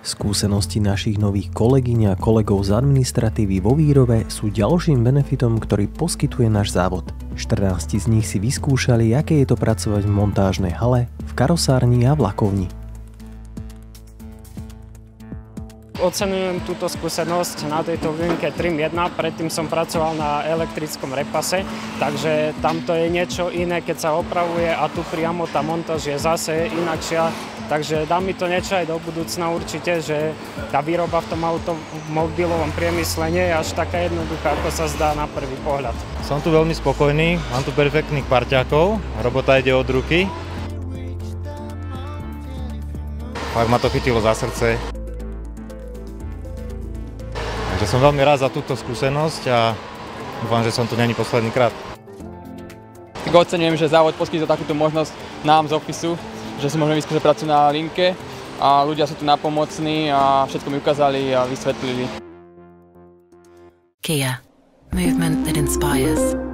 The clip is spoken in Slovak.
Skúsenosti našich nových kolegyň a kolegov z administratívy vo výrobe sú ďalším benefitom, ktorý poskytuje náš závod. 14 z nich si vyskúšali, aké je to pracovať v montážnej hale, v karosárni a vlakovni. Oceňujem túto skúsenosť na tejto linke TRIM 1, predtým som pracoval na elektrickom repase, takže tamto je niečo iné, keď sa opravuje a tu priamo tá montáž je zase inakšia, takže dá mi to niečo aj do budúcna určite, že tá výroba v tom automobilovom priemysle nie je až taká jednoduchá, ako sa zdá na prvý pohľad. Som tu veľmi spokojný, mám tu perfektných parťákov, robota ide od ruky. Fakt ma to chytilo za srdce. Takže som veľmi rád za túto skúsenosť a dúfam, že som tu není posledný krát. Tak oceňujem, že závod poskytol takúto možnosť nám z ofisu, že si môžeme vyskúšať prácu na linke a ľudia sú tu napomocní a všetko mi ukázali a vysvetlili. Kia. Movement that inspires.